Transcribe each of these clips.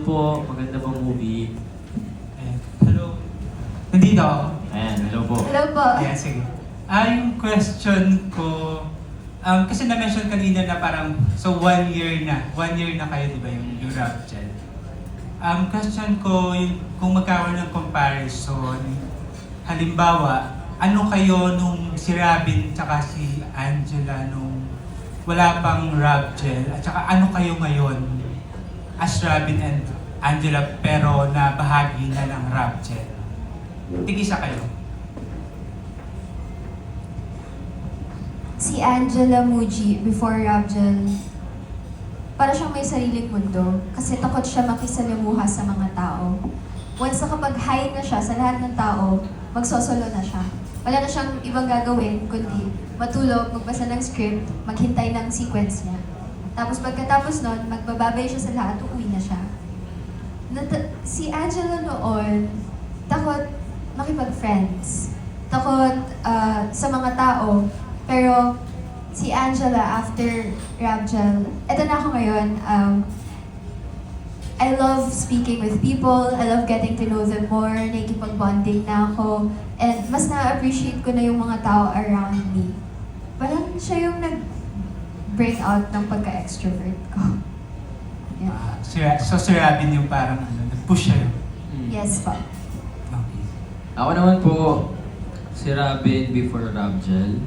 po, maganda pong movie. Ayan. Hello. Nandito ako. Ayan, hello po. Hello po. Ayan, sige. Yung question ko, kasi na-mention kanina na parang, so 1 year na kayo, di ba, yung rap gel. Question ko, yung, kung magkaroon ng comparison, halimbawa, ano kayo nung si Robin tsaka si Angela nung wala pang rap gel, at saka ano kayo ngayon as Robin and Angela pero na bahagi na ng rap gel? Tig-isa kayo. Si Angela Muji, before Rabjel, para siyang may sariling mundo. Kasi takot siya makisalamuha sa mga tao. Once nakapag-hide na siya sa lahat ng tao, magsosolo na siya. Wala na siyang ibang gagawin, kundi matulog, magbasa ng script, maghintay ng sequence niya. Tapos pagkatapos nun, magbababay siya sa lahat, uuwi na siya. Si Angela noon, takot makipag-friends. Takot sa mga tao. Pero si Angela, after Rabjel, eto na ako ngayon. I love speaking with people. I love getting to know them more. Nakikipag-bonding na ako. And mas na-appreciate ko na yung mga tao around me. Parang siya yung nag-bring out ng pagka-extrovert ko. Yeah. So si Robin yung parang nag-push sa'yo. Yes po. Okay. Ako naman po, si Robin before Rabjel.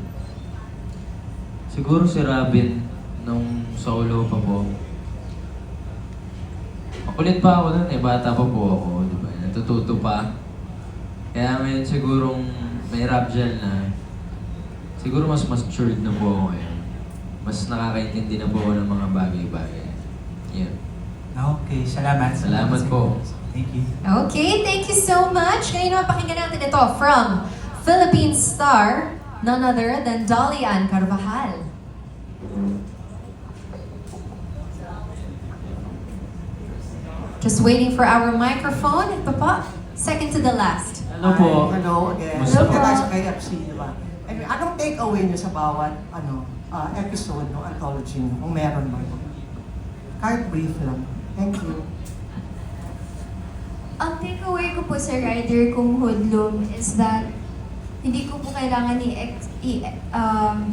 Siguro si Robin nung solo pa po. Makulit pa ako nun eh, bata pa po ako, di ba? Natututo pa. Kaya ngayon sigurong may Rabjel na, siguro mas matured na po ako ngayon. Mas nakakaintindi na po ako ng mga bagay-bagay. Yeah. Okay, salamat. Salamat po. Thank you. Okay, thank you so much. Ngayon naman pakinggan natin ito from Philippine star, none other than Dolly Ann Carvajal. Just waiting for our microphone. Ito po, second to the last. Hello po. Hello again. Hello Hello po. tayo sa KFC, di ba? Anyway, anong take-away niyo sa bawat episode ng anthology niyo? Kung meron man. Kahit brief lang. Thank you. Ang takeaway ko po sa rider kong Hoodlum is that hindi ko po kailangan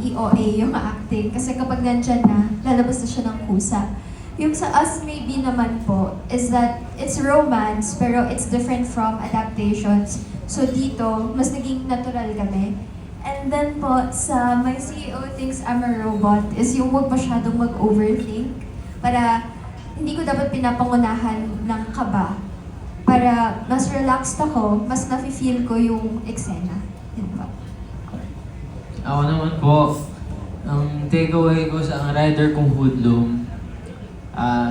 i-OA yung acting kasi kapag nandyan na, lalabas na siya ng kusa. Yung sa Us Maybe naman po is that it's romance pero it's different from adaptations. So dito, mas naging natural kami. And then po, sa My CEO Thinks I'm a Robot is yung huwag masyadong mag-overthink para hindi ko dapat pinapangunahan ng kaba. Para mas relaxed ako, mas nafe-feel ko yung eksena. Yun po. Ako naman po, ang takeaway ko sa ang rider kong Hoodlum,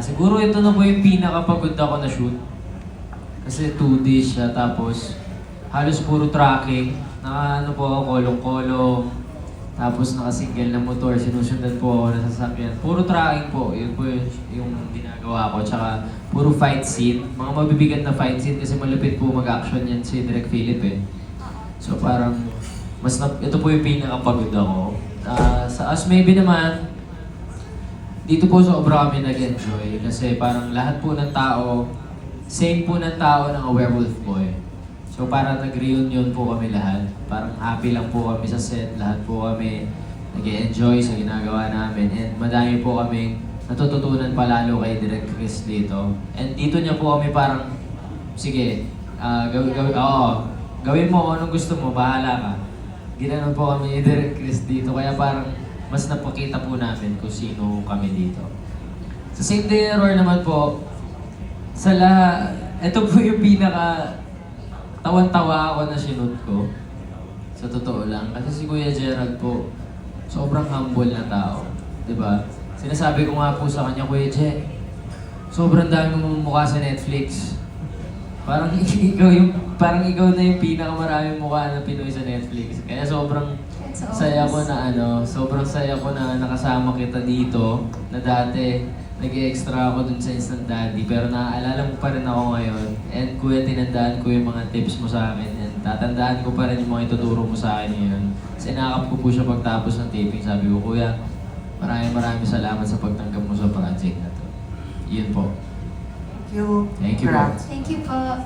siguro ito na po yung pinakapagod ako na shoot. Kasi 2 days siya, tapos halos puro tracking. Naka po ako, kolong-kolong. Tapos naka-single na motor, sinusundan po ako na sasakyan. Puro tracking po, yun po yung ginagawa ko. Tsaka puro fight scene. Mga mabibigat na fight scene kasi malupit po mag-action yan si Direk Philip eh. So parang, ito po yung pinakapagod ako. Sa Us Maybe naman, dito po sobra kami nag-enjoy kasi parang lahat po ng tao, same po ng tao ng A Werewolf Boy. So parang nag-reunion po kami lahat. Parang happy lang po kami sa set, lahat po kami nag-enjoy sa ginagawa namin. And madami po kami natututunan palalo kay Direk Chris dito. And dito niya po kami parang, sige, gawin mo anong gusto mo, bahala ka. Ginanon po kami ni Direk Chris dito, kaya parang mas napakita po namin kung sino kami dito. Sa Save the Error naman po, ito po yung pinaka tawan-tawa ako na sinut ko. Sa totoo lang. Kasi si Kuya Gerald po, sobrang humble na tao. Diba? Sinasabi ko nga po sa kanya, Kuya Je, sobrang dami mong mukha sa Netflix. Parang ikaw na yung pinakamaraming mukha na Pinoy sa Netflix. Kaya sobrang saya ko na nakasama kita dito, na dati nag-extra ako dun sa Instant Daddy, pero naaalala mo pa rin ako ngayon. And kuya, tinandaan ko yung mga tips mo sa akin, and tatandaan ko pa rin yung mga ituturo mo sa akin ngayon. Sinakap ko po siya pagtapos ng taping, sabi ko, Kuya, maraming salamat sa pagtanggap mo sa project na to. Yun po. you. Thank you, Congrats. Thank you po.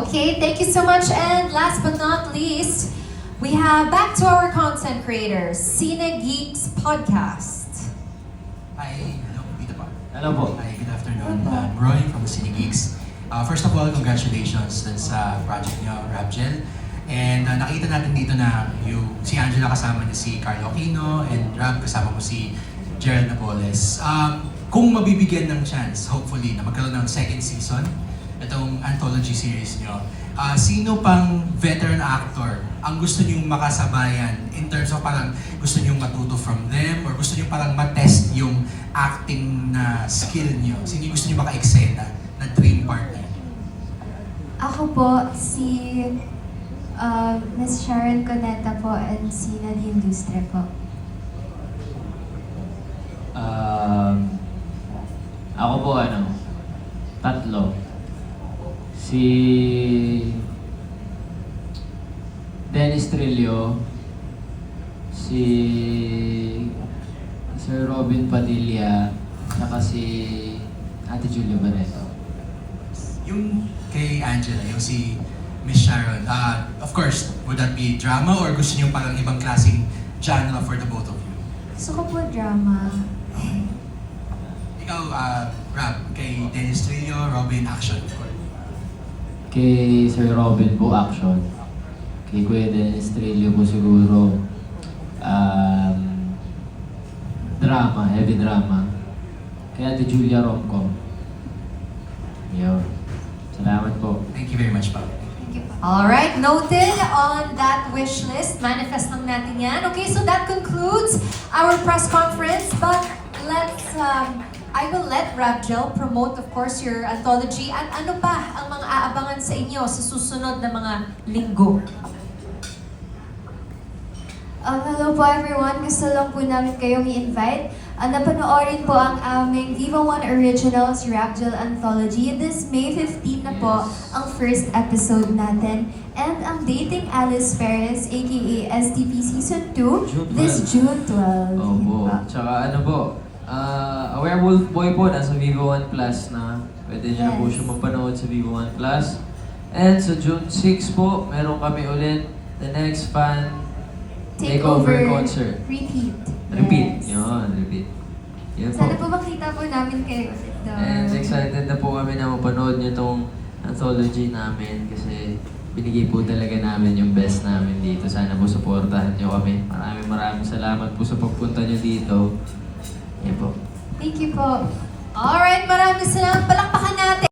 Okay, thank you so much. And last but not least, we have back to our content creators, Cine Geeks Podcast. Hi, hello, Peter pa. Hello po. Hi, good afternoon. I'm Roy from the Cine Geeks. First of all, congratulations dun sa project niyo, Rapgel. And nakita natin dito na si Angela kasama niya si Carlo Aquino and Rab kasama mo si Gerald Napoles. Kung mabibigyan ng chance, hopefully, na magkaroon ng second season, itong anthology series niyo, sino pang veteran actor ang gusto niyong makasabayan in terms of parang gusto niyong matuto from them or gusto niyong parang matest yung acting na skill niyo? Sino yung gusto niyo maka-eksena na dream partner? Ako po, si Miss Sharon Cuneta po and si Nadine Lustre po. Ako po tatlo. Si Dennis Trillo, si Sir Robin Padilla, saka si Ate Julia Barreto. Yung kay Angela, yung si Miss Sharon, of course, would that be drama or gusto niyo parang ibang klaseng genre for the both of you? Gusto ko po drama. Ikaw, Rab, kay Dennis Trillo, Robin, action. Kay Sir Robin po, action. Kay Kuya Dennis Trillo po siguro, drama, heavy drama. Kay Ate Julia rom-com. Yun. Salamat po. Thank you very much, pa. Thank you po. Alright, noted on that wish list. Manifest lang natin yan. Okay, so that concludes our press conference. But I will let Rapgel promote, of course, your anthology. At ano pa ang mga aabangan sa inyo sa susunod na mga linggo? Hello po everyone. Gusto lang po namin kayong i-invite. Napanoorin po ang aming Viva One Originals Rapgel Anthology. This May 15 na po ang first episode natin. And ang Dating Alice Perez, aka STP Season 2, this June 12. Opo. Yun po. Tsaka A Werewolf Boy po, nasa Vivo One Plus na. Pwede niyo na po Yes. siya mapanood sa Vivo One Plus. And sa June 6 po, meron kami ulit the next fan takeover concert. Repeat. Repeat. Yes. Yun, repeat. Yun po. Sana po makita po namin kayo ulit doon. And excited na po kami na mapanood niyo tong anthology namin kasi binigay po talaga namin yung best namin dito. Sana po supportahan niyo kami. Maraming salamat po sa pagpunta niyo dito. Yan po. Thank you po. Alright, maraming salamat. Palakpakan natin.